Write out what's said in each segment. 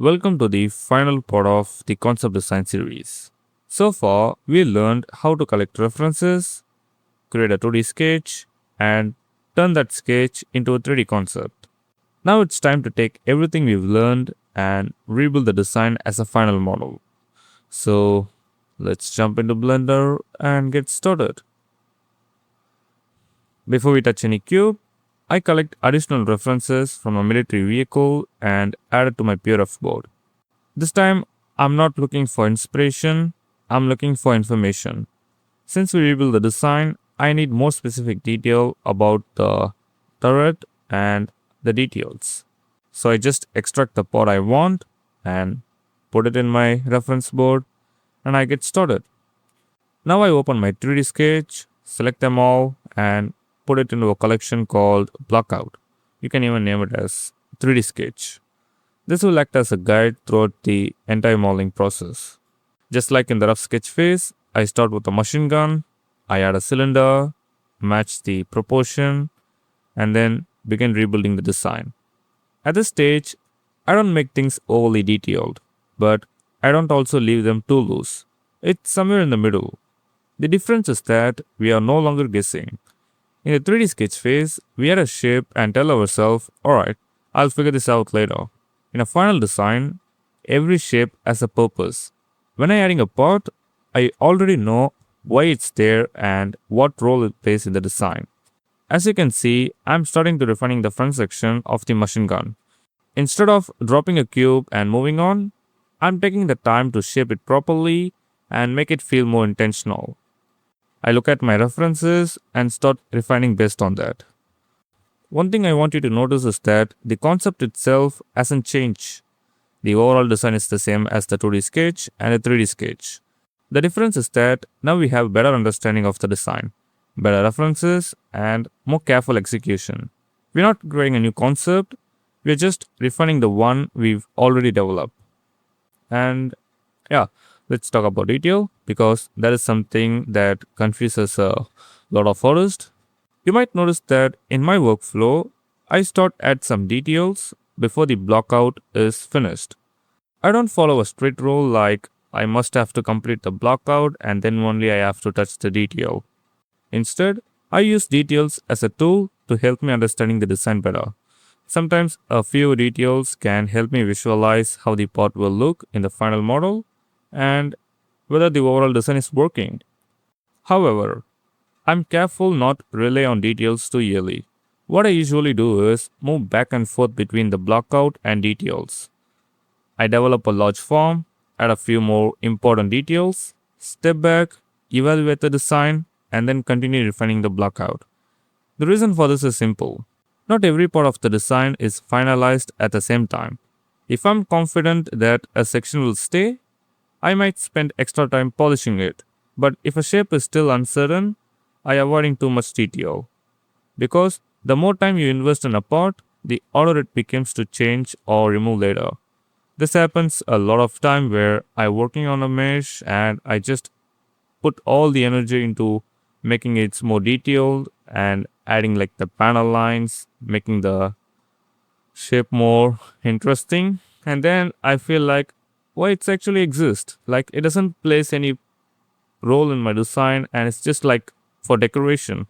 Welcome to the final part of the concept design series. So far, we learned how to collect references, create a 2D sketch, and turn that sketch into a 3D concept. Now it's time to take everything we've learned and rebuild the design as a final model. So let's jump into Blender and get started. Before we touch any cube, I collect additional references from a military vehicle and add it to my PRF board. This time, I'm not looking for inspiration, I'm looking for information. Since we rebuild the design, I need more specific detail about the turret and the details. So I just extract the part I want and put it in my reference board and I get started. Now I open my 3D sketch, select them all and put it into a collection called Blockout. You can even name it as 3D sketch. This will act as a guide throughout the entire modeling process. Just like in the rough sketch phase, I start with a machine gun, I add a cylinder, match the proportion, and then begin rebuilding the design. At this stage, I don't make things overly detailed, but I don't also leave them too loose. It's somewhere in the middle. The difference is that we are no longer guessing. In the 3D sketch phase, we add a shape and tell ourselves, alright, I'll figure this out later. In a final design, every shape has a purpose. When I'm adding a part, I already know why it's there and what role it plays in the design. As you can see, I'm starting to refining the front section of the machine gun. Instead of dropping a cube and moving on, I'm taking the time to shape it properly and make it feel more intentional. I look at my references and start refining based on that. One thing I want you to notice is that the concept itself hasn't changed. The overall design is the same as the 2D sketch and the 3D sketch. The difference is that now we have better understanding of the design, better references, and more careful execution. We're not creating a new concept, we're just refining the one we've already developed. And yeah, let's talk about detail because that is something that confuses a lot of artists. You might notice that in my workflow, I start at some details before the blockout is finished. I don't follow a strict rule like I must have to complete the blockout and then only I have to touch the detail. Instead, I use details as a tool to help me understanding the design better. Sometimes a few details can help me visualize how the part will look in the final model and whether the overall design is working. However, I'm careful not to rely on details too early. What I usually do is move back and forth between the blockout and details. I develop a large form, add a few more important details, step back, evaluate the design, and then continue refining the blockout. The reason for this is simple. Not every part of the design is finalized at the same time. If I'm confident that a section will stay, I might spend extra time polishing it. But if a shape is still uncertain, I avoiding too much detail. Because the more time you invest in a part, the harder it becomes to change or remove later. This happens a lot of time where I'm working on a mesh and I just put all the energy into making it more detailed and adding like the panel lines, making the shape more interesting. And then I feel like why it's actually exists. Like it doesn't place any role in my design and it's just like for decoration.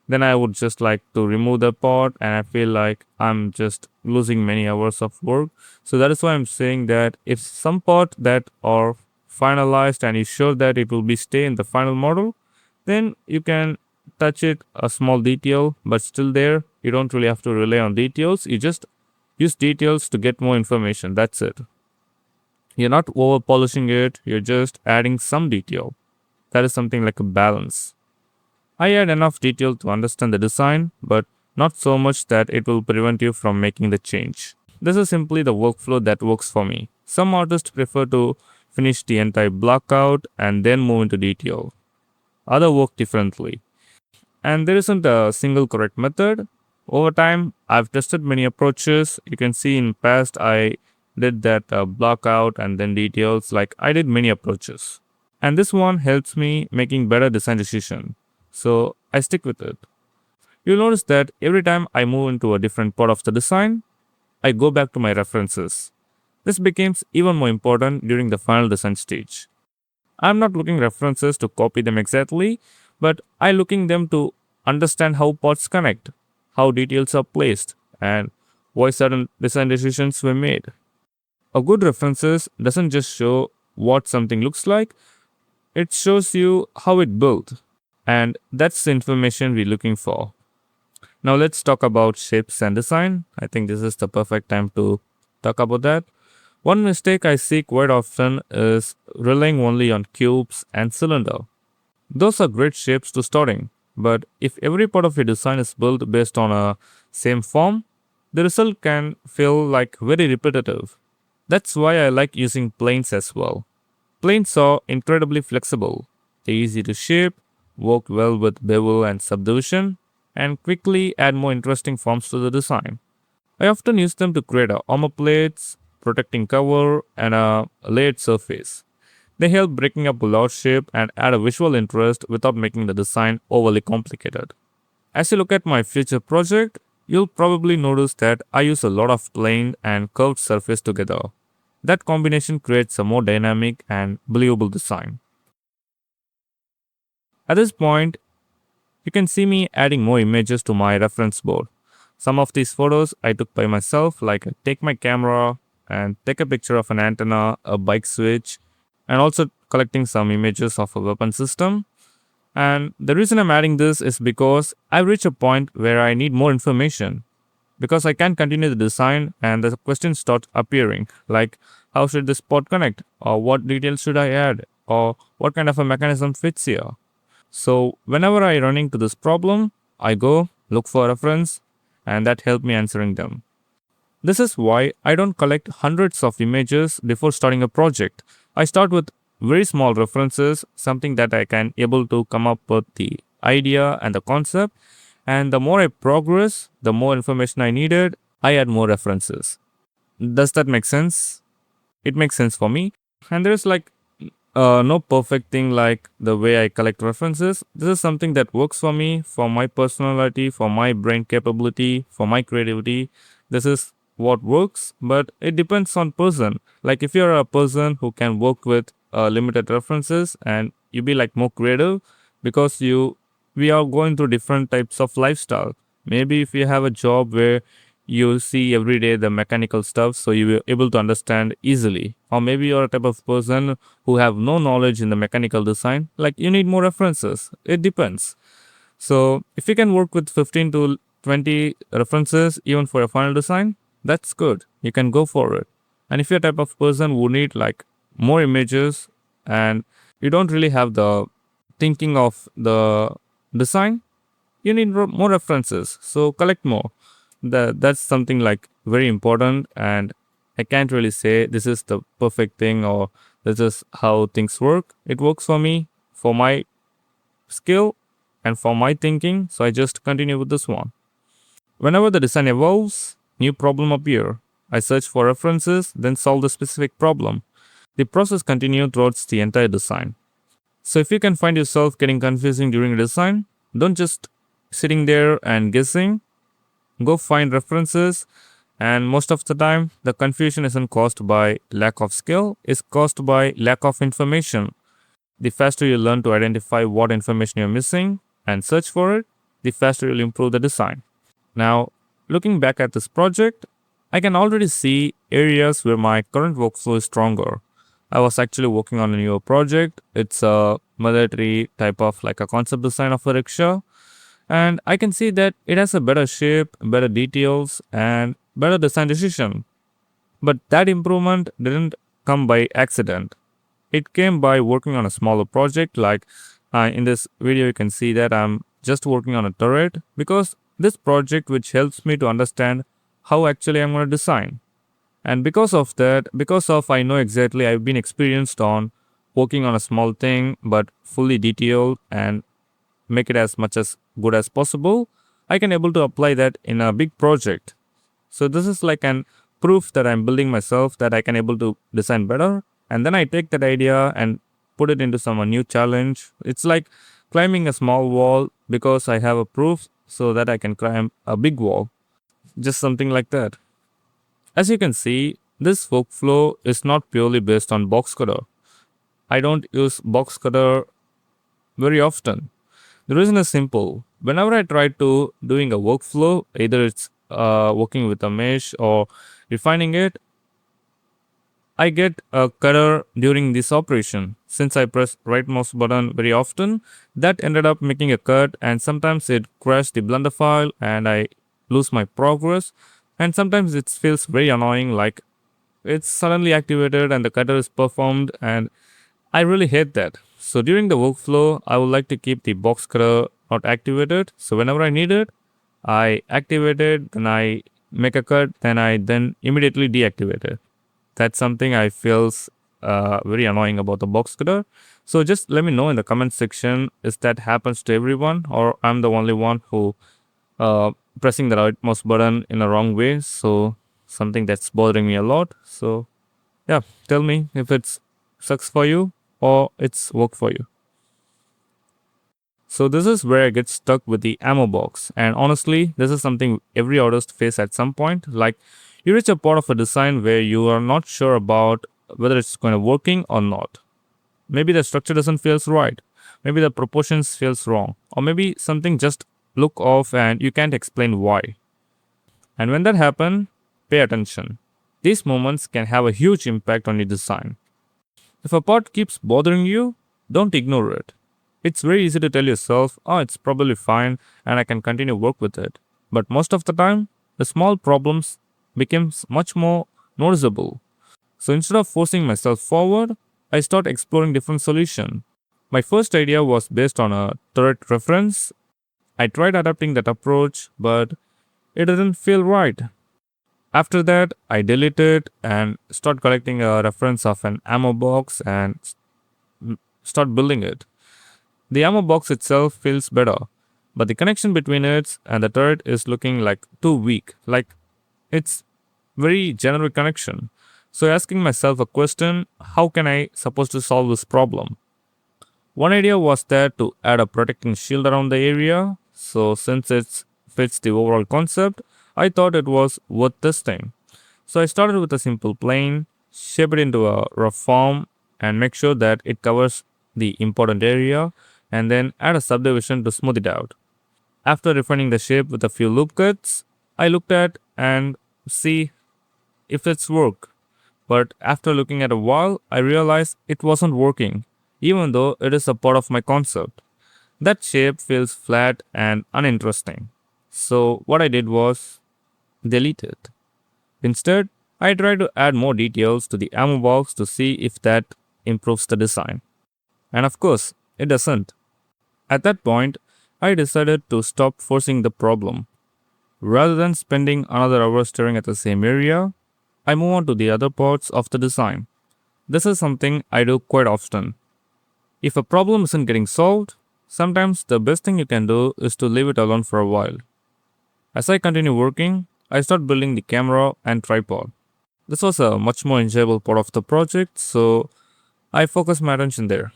Then I would just like to remove the part and I feel like I'm just losing many hours of work. So that is why I'm saying that if some part that are finalized and you're sure that it will be stay in the final model, then you can touch it a small detail but still there. You don't really have to rely on details. You just use details to get more information. That's it. You're not over polishing it. You're just adding some detail. That is something like a balance. I add enough detail to understand the design, but not so much that it will prevent you from making the change. This is simply the workflow that works for me. Some artists prefer to finish the entire block out and then move into detail. Others work differently. And there isn't a single correct method. Over time, I've tested many approaches. You can see in past I did that block out and then details. Like I did many approaches. And this one helps me making better design decision. So I stick with it. You'll notice that every time I move into a different part of the design, I go back to my references. This becomes even more important during the final design stage. I'm not looking references to copy them exactly, but I looking them to understand how parts connect, how details are placed, and why certain design decisions were made. A good references doesn't just show what something looks like, it shows you how it built. And that's the information we're looking for. Now let's talk about shapes and design. I think this is the perfect time to talk about that. One mistake I see quite often is relying only on cubes and cylinder. Those are great shapes to starting, but if every part of your design is built based on a same form, the result can feel like very repetitive. That's why I like using planes as well. Planes are incredibly flexible. They're easy to shape, work well with bevel and subdivision, and quickly add more interesting forms to the design. I often use them to create armor plates, protecting cover, and a layered surface. They help breaking up a large shape and add a visual interest without making the design overly complicated. As you look at my future project, you'll probably notice that I use a lot of plane and curved surface together. That combination creates a more dynamic and believable design. At this point, you can see me adding more images to my reference board. Some of these photos I took by myself, like I take my camera and take a picture of an antenna, a bike switch, and also collecting some images of a weapon system. And the reason I'm adding this is because I reach a point where I need more information. Because I can't continue the design and the questions start appearing, like how should this part connect, or what details should I add, or what kind of a mechanism fits here. So whenever I run into this problem, I go look for a reference and that helped me answering them. This is why I don't collect hundreds of images before starting a project. I start with very small references, something that I can able to come up with the idea and the concept. And the more I progress, the more information I needed, I add more references. Does that make sense? It makes sense for me. And there's like no perfect thing like the way I collect references. This is something that works for me, for my personality, for my brain capability, for my creativity. This is what works, but it depends on person. Like if you're a person who can work with limited references and you be like more creative because we are going through different types of lifestyle. Maybe if you have a job where you see every day the mechanical stuff so you will able to understand easily, or maybe you're a type of person who have no knowledge in the mechanical design, like you need more references. It depends. So if you can work with 15 to 20 references even for a final design, that's good, you can go for it. And if you're a type of person who need like more images and you don't really have the thinking of the design, you need more references, so collect more. That's something like very important, and I can't really say this is the perfect thing or this is how things work. It works for me, for my skill and for my thinking, so I just continue with this one. Whenever the design evolves, new problem appear. I search for references, then solve the specific problem. The process continues throughout the entire design. So if you can find yourself getting confusing during design, don't just sitting there and guessing. Go find references, and most of the time the confusion isn't caused by lack of skill, it's caused by lack of information. The faster you learn to identify what information you're missing and search for it, the faster you'll improve the design. Now, looking back at this project, I can already see areas where my current workflow is stronger. I was actually working on a newer project. It's a military type of like a concept design of a rickshaw. And I can see that it has a better shape, better details, and better design decision. But that improvement didn't come by accident. It came by working on a smaller project. Like in this video, you can see that I'm just working on a turret because this project which helps me to understand how actually I'm going to design. And because of that, because of I know exactly I've been experienced on working on a small thing but fully detailed and make it as much as good as possible, I can able to apply that in a big project. So this is like an proof that I'm building myself, that I can able to design better, and then I take that idea and put it into some new challenge. It's like climbing a small wall because I have a proof so that I can climb a big wall. Just something like that. As you can see, This workflow is not purely based on box cutter. I don't use box cutter very often. The reason is simple. Whenever I try to doing a workflow, either it's working with a mesh or refining it, I get a cutter during this operation. Since I press right mouse button very often, that ended up making a cut, and sometimes it crashed the blender file and I lose my progress, and sometimes it feels very annoying, like it's suddenly activated and the cutter is performed, and I really hate that. So during the workflow, I would like to keep the box cutter not activated. So whenever I need it, I activate it, then I make a cut, then I immediately deactivate it. That's something I feels very annoying about the box cutter. So just let me know in the comment section if that happens to everyone, or I'm the only one who pressing the right mouse button in a wrong way. So something that's bothering me a lot. So yeah, tell me if it's sucks for you or it's work for you. So this is where I get stuck with the ammo box, and honestly, this is something every artist face at some point. Like, you reach a part of a design where you are not sure about whether it's going to working or not. Maybe the structure doesn't feels right, maybe the proportions feels wrong, or maybe something just look off and you can't explain why. And when that happen, pay attention. These moments can have a huge impact on your design. If a part keeps bothering you, don't ignore it. It's very easy to tell yourself, oh, it's probably fine and I can continue work with it. But most of the time, the small problems becomes much more noticeable. So instead of forcing myself forward, I start exploring different solutions. My first idea was based on a turret reference. I tried adapting that approach, but it didn't feel right. After that, I deleted and start collecting a reference of an ammo box and start building it. The ammo box itself feels better, but the connection between it and the turret is looking like too weak, like it's very generic connection. So asking myself a question, how can I supposed to solve this problem? One idea was that to add a protecting shield around the area. So since it fits the overall concept, I thought it was worth testing. So I started with a simple plane, shape it into a rough form, and make sure that it covers the important area, and then add a subdivision to smooth it out. After refining the shape with a few loop cuts, I looked at and see if it's work. But after looking at a while, I realized it wasn't working, even though it is a part of my concept. That shape feels flat and uninteresting. So what I did was delete it. Instead, I tried to add more details to the ammo box to see if that improves the design. And of course, it doesn't. At that point, I decided to stop forcing the problem. Rather than spending another hour staring at the same area, I move on to the other parts of the design. This is something I do quite often. If a problem isn't getting solved, sometimes the best thing you can do is to leave it alone for a while. As I continue working, I start building the camera and tripod. This was a much more enjoyable part of the project, so I focus my attention there.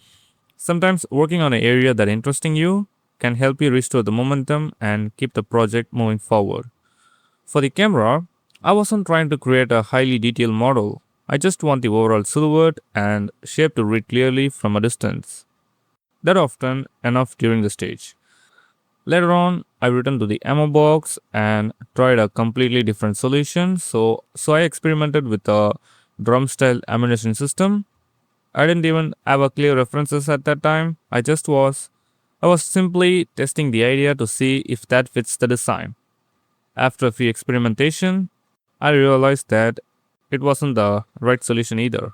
Sometimes working on an area that interesting you can help you restore the momentum and keep the project moving forward. For the camera, I wasn't trying to create a highly detailed model. I just want the overall silhouette and shape to read clearly from a distance. That often enough during the stage. Later on, I returned to the ammo box and tried a completely different solution. So I experimented with a drum style ammunition system. I didn't even have a clear references at that time. I was simply testing the idea to see if that fits the design. After a few experimentation, I realized that it wasn't the right solution either.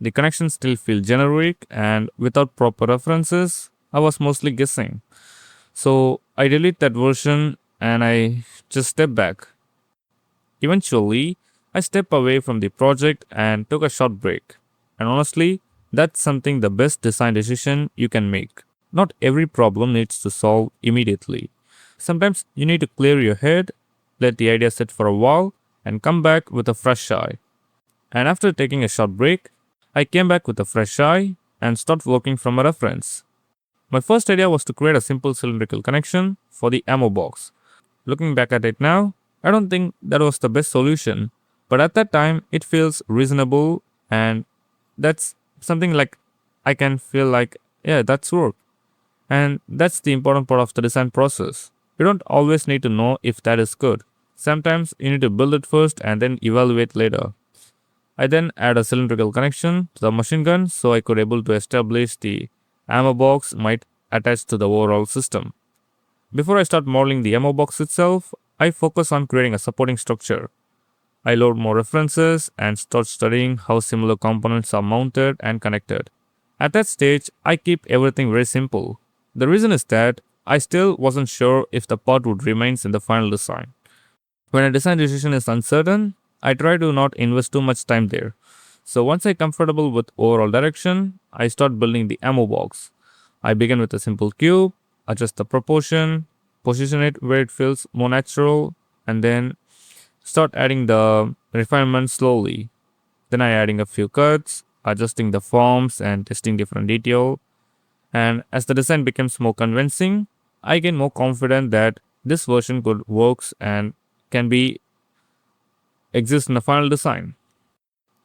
The connections still feel generic and without proper references, I was mostly guessing. So I delete that version and I just step back. Eventually, I step away from the project and took a short break. And honestly, that's something the best design decision you can make. Not every problem needs to solve immediately. Sometimes you need to clear your head, let the idea sit for a while, and come back with a fresh eye. And after taking a short break, I came back with a fresh eye and started working from a reference. My first idea was to create a simple cylindrical connection for the ammo box. Looking back at it now, I don't think that was the best solution, But at that time, it feels reasonable, and that's something like I can feel like, yeah, that's work. And that's the important part of the design process. You don't always need to know if that is good. Sometimes you need to build it first and then evaluate later. I then add a cylindrical connection to the machine gun so I could able to establish the ammo box might attach to the overall system. Before I start modeling the ammo box itself, I focus on creating a supporting structure. I load more references and start studying how similar components are mounted and connected. At that stage, I keep everything very simple. The reason is that I still wasn't sure if the part would remain in the final design. When a design decision is uncertain, I try to not invest too much time there. So once I'm comfortable with overall direction, I start building the ammo box. I begin with a simple cube, adjust the proportion, position it where it feels more natural, and then start adding the refinement slowly. Then I adding a few cuts, adjusting the forms and testing different detail. And as the design becomes more convincing, I get more confident that this version could works and can be exist in the final design.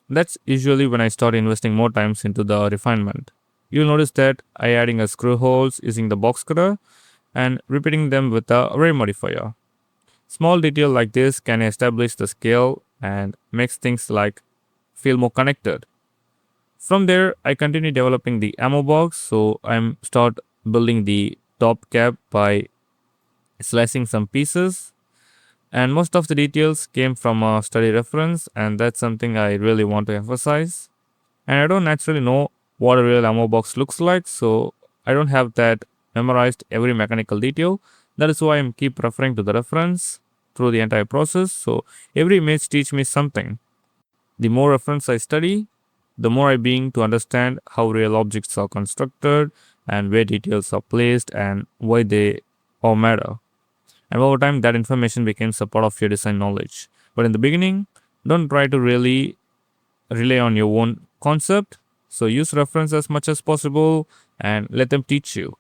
That's usually when I start investing more times into the refinement. You'll notice that I adding a screw holes using the box cutter and repeating them with the array modifier. Small detail like this can establish the scale and makes things like feel more connected. From there, I continue developing the ammo box, so I'm start building the top cap by slicing some pieces, and most of the details came from a study reference, and that's something I really want to emphasize. And I don't naturally know what a real ammo box looks like, so I don't have that memorized every mechanical detail. That is why I keep referring to the reference through the entire process, so every image teach me something. The more reference I study, the more I begin to understand how real objects are constructed and where details are placed and why they all matter. And over time, that information becomes a part of your design knowledge. But in the beginning, don't try to really rely on your own concept. So use reference as much as possible and let them teach you.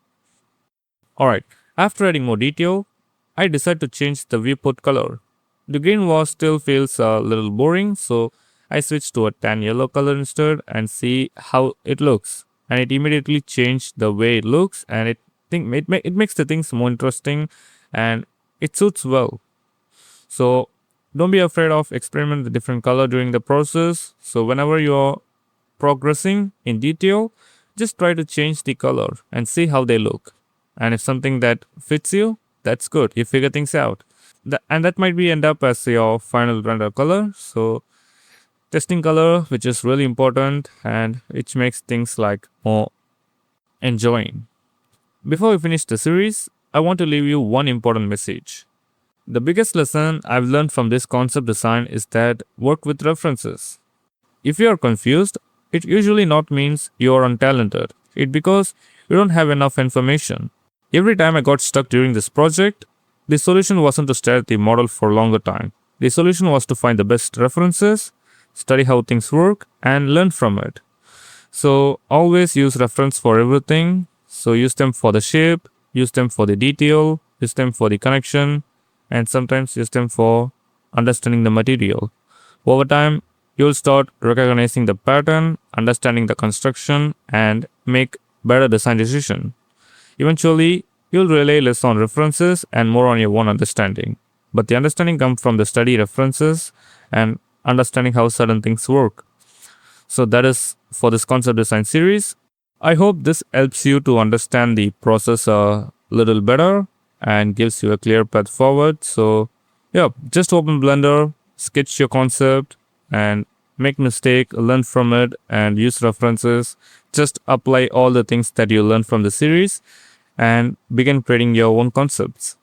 Alright, after adding more detail, I decide to change the viewport color. The green was still feels a little boring, so I switched to a tan yellow color instead and see how it looks. And it immediately changed the way it looks, and it makes the things more interesting and it suits well. So don't be afraid of experiment with different color during the process. So whenever you're progressing in detail, just try to change the color and see how they look. And if something that fits you, that's good. You figure things out. And that might be end up as your final render color. So testing color, which is really important, and which makes things like more enjoying. Before we finish the series, I want to leave you one important message. The biggest lesson I've learned from this concept design is that work with references. If you are confused, it usually not means you are untalented. It because you don't have enough information. Every time I got stuck during this project, the solution wasn't to stare at the model for a longer time. The solution was to find the best references, study how things work, and learn from it. So always use reference for everything. So use them for the shape, use them for the detail, use them for the connection, and sometimes use them for understanding the material. Over time, you'll start recognizing the pattern, understanding the construction, and make better design decisions. Eventually, you'll rely less on references and more on your own understanding. But the understanding comes from the study references and understanding how certain things work. So that is for this concept design series. I hope this helps you to understand the process a little better and gives you a clear path forward. So yeah, just open Blender, sketch your concept and make mistake, learn from it and use references. Just apply all the things that you learned from the series and begin creating your own concepts.